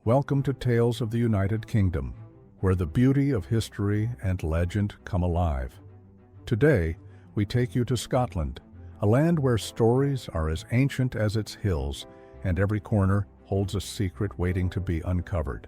Welcome to Tales of the United Kingdom, where the beauty of history and legend come alive. Today, we take you to Scotland, a land where stories are as ancient as its hills, and every corner holds a secret waiting to be uncovered.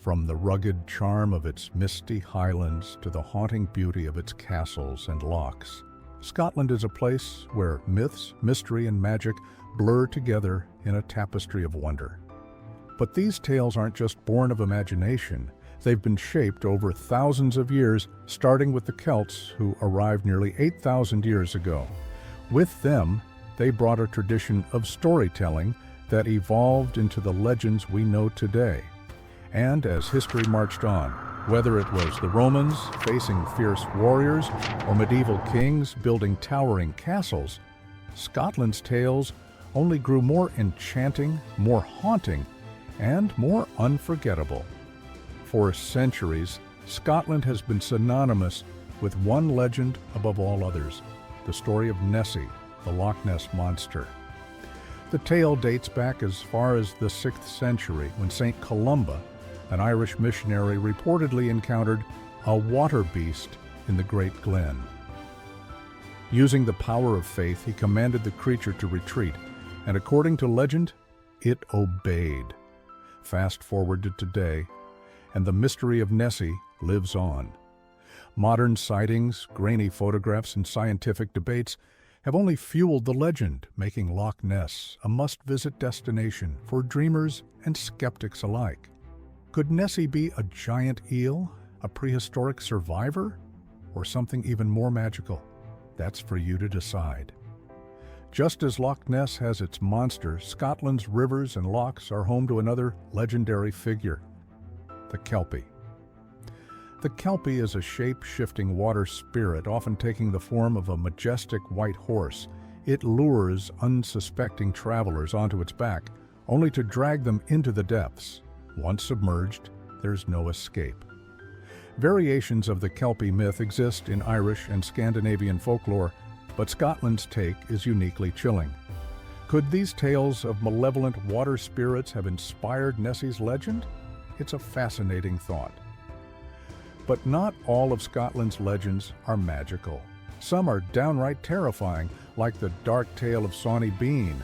From the rugged charm of its misty highlands to the haunting beauty of its castles and lochs, Scotland is a place where myths, mystery, and magic blur together in a tapestry of wonder. But these tales aren't just born of imagination. They've been shaped over thousands of years, starting with the Celts, who arrived nearly 8,000 years ago. With them, they brought a tradition of storytelling that evolved into the legends we know today. And as history marched on, whether it was the Romans facing fierce warriors or medieval kings building towering castles, Scotland's tales only grew more enchanting, more haunting, and more unforgettable. For centuries, Scotland has been synonymous with one legend above all others, the story of Nessie, the Loch Ness Monster. The tale dates back as far as the 6th century, when St. Columba, an Irish missionary, reportedly encountered a water beast in the Great Glen. Using the power of faith, he commanded the creature to retreat, and according to legend, it obeyed. Fast forward to today, and the mystery of Nessie lives on. Modern sightings, grainy photographs, and scientific debates have only fueled the legend, making Loch Ness a must-visit destination for dreamers and skeptics alike. Could Nessie be a giant eel, a prehistoric survivor, or something even more magical? That's for you to decide. Just as Loch Ness has its monster, Scotland's rivers and lochs are home to another legendary figure, the Kelpie. The Kelpie is a shape-shifting water spirit, often taking the form of a majestic white horse. It lures unsuspecting travelers onto its back, only to drag them into the depths. Once submerged, there's no escape. Variations of the Kelpie myth exist in Irish and Scandinavian folklore, but Scotland's take is uniquely chilling. Could these tales of malevolent water spirits have inspired Nessie's legend? It's a fascinating thought. But not all of Scotland's legends are magical. Some are downright terrifying, like the dark tale of Sawney Bean.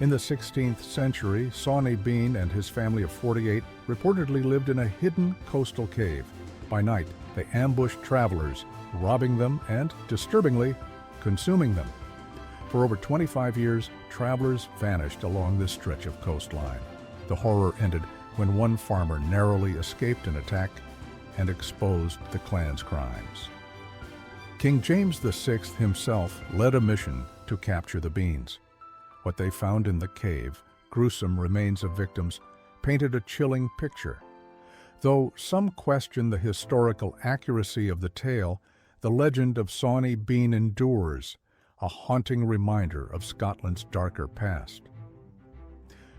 In the 16th century, Sawney Bean and his family of 48 reportedly lived in a hidden coastal cave. By night, they ambushed travelers, robbing them and, disturbingly, consuming them. For over 25 years, travelers vanished along this stretch of coastline. The horror ended when one farmer narrowly escaped an attack and exposed the clan's crimes. King James VI himself led a mission to capture the Beans. What they found in the cave, gruesome remains of victims, painted a chilling picture. Though some question the historical accuracy of the tale, the legend of Sawney Bean endures, a haunting reminder of Scotland's darker past.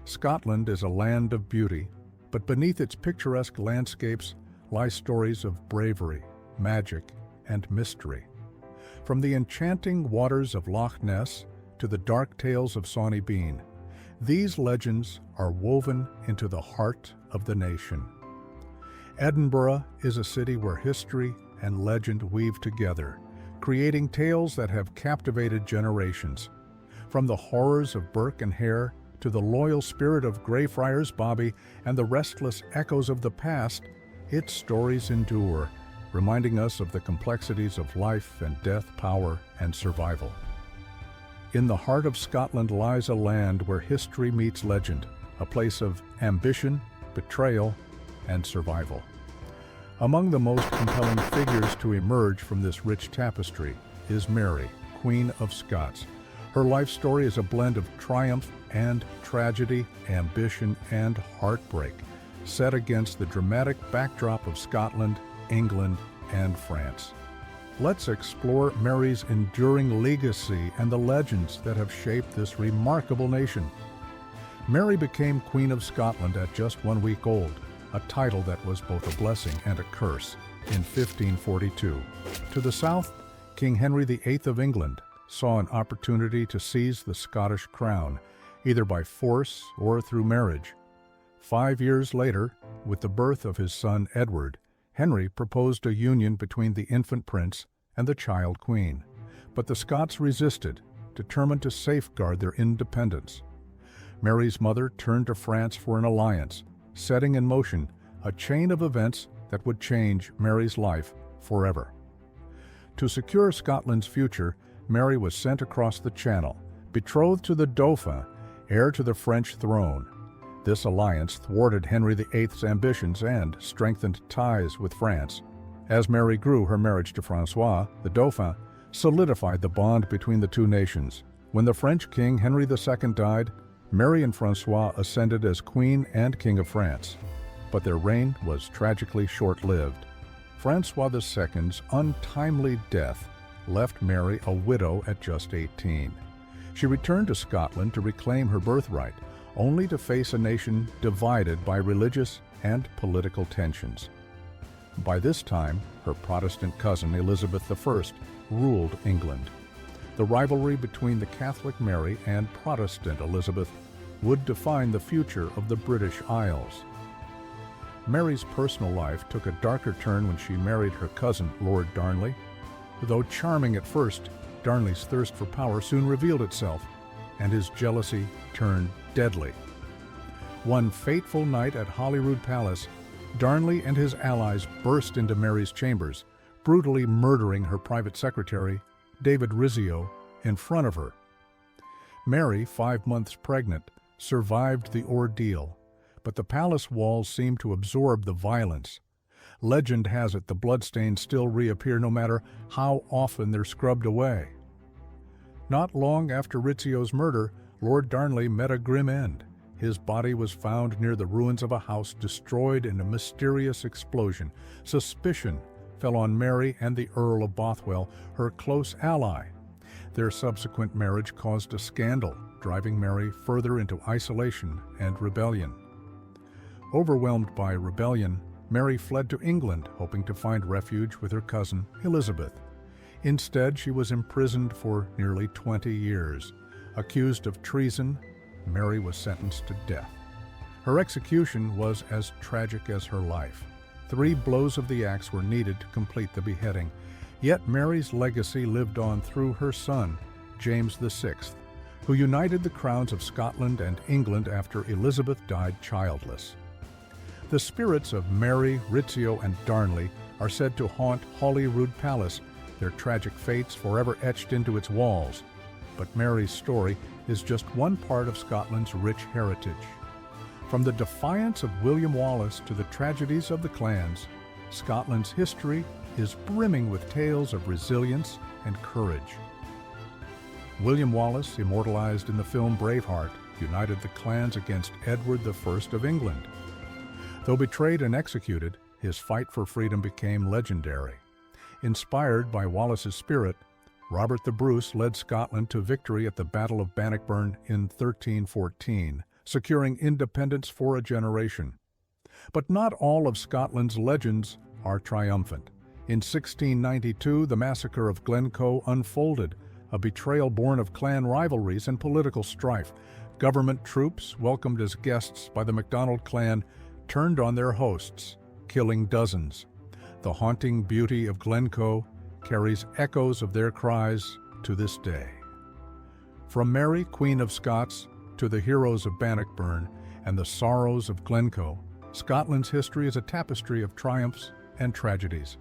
Scotland is a land of beauty, but beneath its picturesque landscapes lie stories of bravery, magic, and mystery. From the enchanting waters of Loch Ness to the dark tales of Sawney Bean, these legends are woven into the heart of the nation. Edinburgh is a city where history and legend weave together, creating tales that have captivated generations. From the horrors of Burke and Hare to the loyal spirit of Greyfriars Bobby and the restless echoes of the past, its stories endure, reminding us of the complexities of life and death, power and survival. In the heart of Scotland lies a land where history meets legend, a place of ambition, betrayal, and survival. Among the most compelling figures to emerge from this rich tapestry is Mary, Queen of Scots. Her life story is a blend of triumph and tragedy, ambition and heartbreak, set against the dramatic backdrop of Scotland, England, and France. Let's explore Mary's enduring legacy and the legends that have shaped this remarkable nation. Mary became Queen of Scotland at just 1 week old, a title that was both a blessing and a curse, in 1542. To the south, King Henry VIII of England saw an opportunity to seize the Scottish crown, either by force or through marriage. 5 years later, with the birth of his son Edward, Henry proposed a union between the infant prince and the child queen. But the Scots resisted, determined to safeguard their independence. Mary's mother turned to France for an alliance, setting in motion a chain of events that would change Mary's life forever. To secure Scotland's future, Mary was sent across the Channel, betrothed to the Dauphin, heir to the French throne. This alliance thwarted Henry VIII's ambitions and strengthened ties with France. As Mary grew, her marriage to François, the Dauphin, solidified the bond between the two nations. When the French king Henry II died, Mary and François ascended as Queen and King of France. But their reign was tragically short-lived. François II's untimely death left Mary a widow at just 18. She returned to Scotland to reclaim her birthright, only to face a nation divided by religious and political tensions. By this time, her Protestant cousin Elizabeth I ruled England. The rivalry between the Catholic Mary and Protestant Elizabeth would define the future of the British Isles. Mary's personal life took a darker turn when she married her cousin, Lord Darnley. Though charming at first, Darnley's thirst for power soon revealed itself, and his jealousy turned deadly. One fateful night at Holyrood Palace, Darnley and his allies burst into Mary's chambers, brutally murdering her private secretary, David Rizzio, in front of her. Mary, 5 months pregnant, survived the ordeal, but the palace walls seemed to absorb the violence. Legend has it the bloodstains still reappear no matter how often they're scrubbed away. Not long after Rizzio's murder, Lord Darnley met a grim end. His body was found near the ruins of a house destroyed in a mysterious explosion. Suspicion fell on Mary and the Earl of Bothwell, her close ally. Their subsequent marriage caused a scandal, driving Mary further into isolation and rebellion. Overwhelmed by rebellion, Mary fled to England, hoping to find refuge with her cousin Elizabeth. Instead, she was imprisoned for nearly 20 years. Accused of treason, Mary was sentenced to death. Her execution was as tragic as her life. 3 blows of the axe were needed to complete the beheading. Yet Mary's legacy lived on through her son, James VI, who united the crowns of Scotland and England after Elizabeth died childless. The spirits of Mary, Rizzio, and Darnley are said to haunt Holyrood Palace, their tragic fates forever etched into its walls. But Mary's story is just one part of Scotland's rich heritage. From the defiance of William Wallace to the tragedies of the clans, Scotland's history is brimming with tales of resilience and courage. William Wallace, immortalized in the film Braveheart, united the clans against Edward I of England. Though betrayed and executed, his fight for freedom became legendary. Inspired by Wallace's spirit, Robert the Bruce led Scotland to victory at the Battle of Bannockburn in 1314, securing independence for a generation. But not all of Scotland's legends are triumphant. In 1692, the massacre of Glencoe unfolded, a betrayal born of clan rivalries and political strife. Government troops, welcomed as guests by the MacDonald clan, turned on their hosts, killing dozens. The haunting beauty of Glencoe carries echoes of their cries to this day. From Mary, Queen of Scots, to the heroes of Bannockburn and the sorrows of Glencoe, Scotland's history is a tapestry of triumphs and tragedies.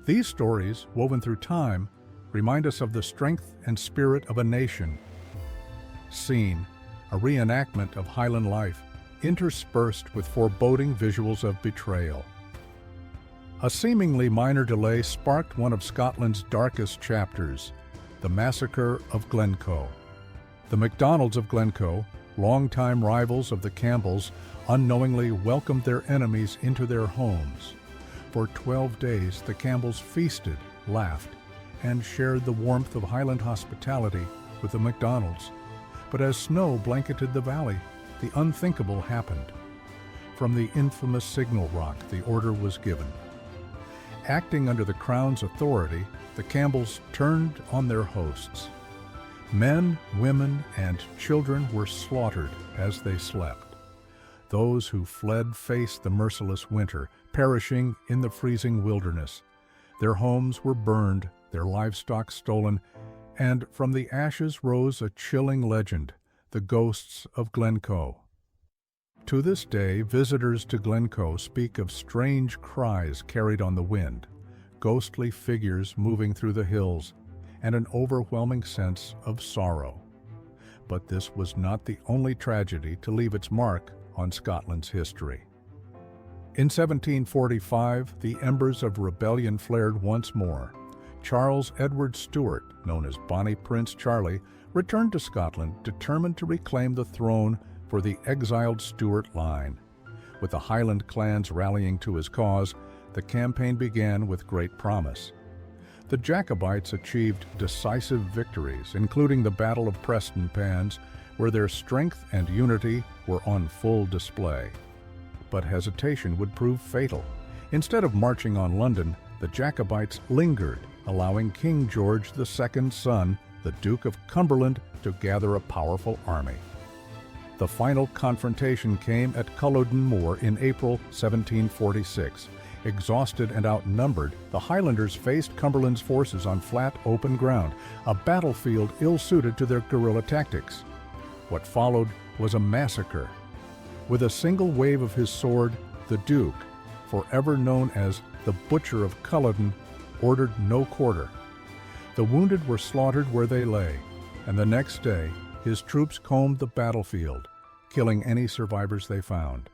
These stories, woven through time, remind us of the strength and spirit of a nation. Scene, a reenactment of Highland life, interspersed with foreboding visuals of betrayal. A seemingly minor delay sparked one of Scotland's darkest chapters, the massacre of Glencoe. The MacDonalds of Glencoe, longtime rivals of the Campbells, unknowingly welcomed their enemies into their homes. For 12 days, the Campbells feasted, laughed, and shared the warmth of Highland hospitality with the MacDonalds. But as snow blanketed the valley, the unthinkable happened. From the infamous Signal Rock, the order was given. Acting under the Crown's authority, the Campbells turned on their hosts. Men, women, and children were slaughtered as they slept. Those who fled faced the merciless winter, perishing in the freezing wilderness. Their homes were burned, their livestock stolen, and from the ashes rose a chilling legend, the ghosts of Glencoe. To this day, visitors to Glencoe speak of strange cries carried on the wind, ghostly figures moving through the hills, and an overwhelming sense of sorrow. But this was not the only tragedy to leave its mark on Scotland's history. In 1745, the embers of rebellion flared once more. Charles Edward Stuart, known as Bonnie Prince Charlie, returned to Scotland determined to reclaim the throne for the exiled Stuart line. With the Highland clans rallying to his cause, the campaign began with great promise. The Jacobites achieved decisive victories, including the Battle of Prestonpans, where their strength and unity were on full display. But hesitation would prove fatal. Instead of marching on London, the Jacobites lingered, allowing King George II's son, the Duke of Cumberland, to gather a powerful army. The final confrontation came at Culloden Moor in April 1746. Exhausted and outnumbered, the Highlanders faced Cumberland's forces on flat, open ground, a battlefield ill-suited to their guerrilla tactics. What followed was a massacre. With a single wave of his sword, the Duke, forever known as the Butcher of Culloden, ordered no quarter. The wounded were slaughtered where they lay, and the next day his troops combed the battlefield, killing any survivors they found.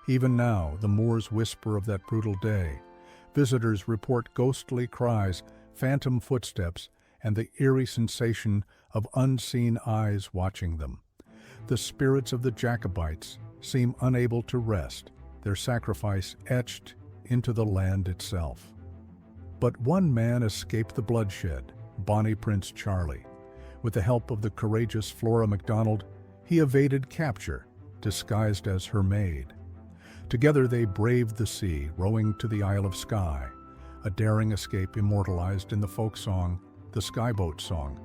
Even now, the Moors whisper of that brutal day. Visitors report ghostly cries, phantom footsteps, and the eerie sensation of unseen eyes watching them. The spirits of the Jacobites seem unable to rest, their sacrifice etched into the land itself. But one man escaped the bloodshed, Bonnie Prince Charlie. With the help of the courageous Flora MacDonald, he evaded capture, disguised as her maid. Together they braved the sea, rowing to the Isle of Skye, a daring escape immortalized in the folk song, the Skyboat Song.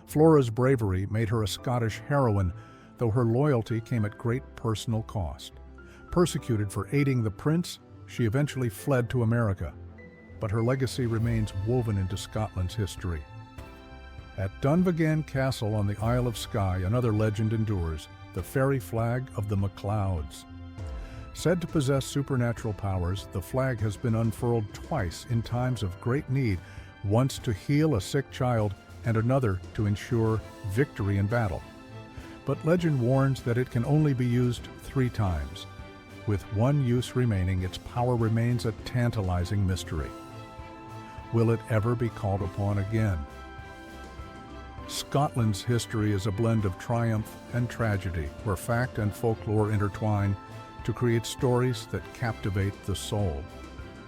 Flora's bravery made her a Scottish heroine, though her loyalty came at great personal cost. Persecuted for aiding the prince, she eventually fled to America, but her legacy remains woven into Scotland's history. At Dunvegan Castle on the Isle of Skye, another legend endures, the fairy flag of the MacLeods. Said to possess supernatural powers, the flag has been unfurled twice in times of great need, once to heal a sick child and another to ensure victory in battle. But legend warns that it can only be used 3 times. With one use remaining, its power remains a tantalizing mystery. Will it ever be called upon again? Scotland's history is a blend of triumph and tragedy, where fact and folklore intertwine to create stories that captivate the soul.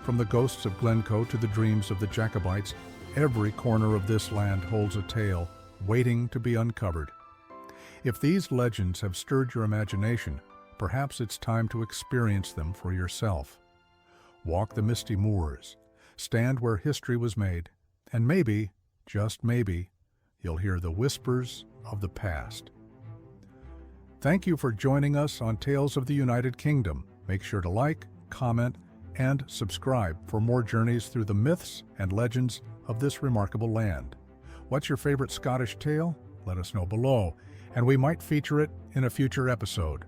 From the ghosts of Glencoe to the dreams of the Jacobites, every corner of this land holds a tale waiting to be uncovered. If these legends have stirred your imagination, perhaps it's time to experience them for yourself. Walk the misty moors, stand where history was made, and maybe, just maybe, you'll hear the whispers of the past. Thank you for joining us on Tales of the United Kingdom. Make sure to like, comment, and subscribe for more journeys through the myths and legends of this remarkable land. What's your favorite Scottish tale? Let us know below, and we might feature it in a future episode.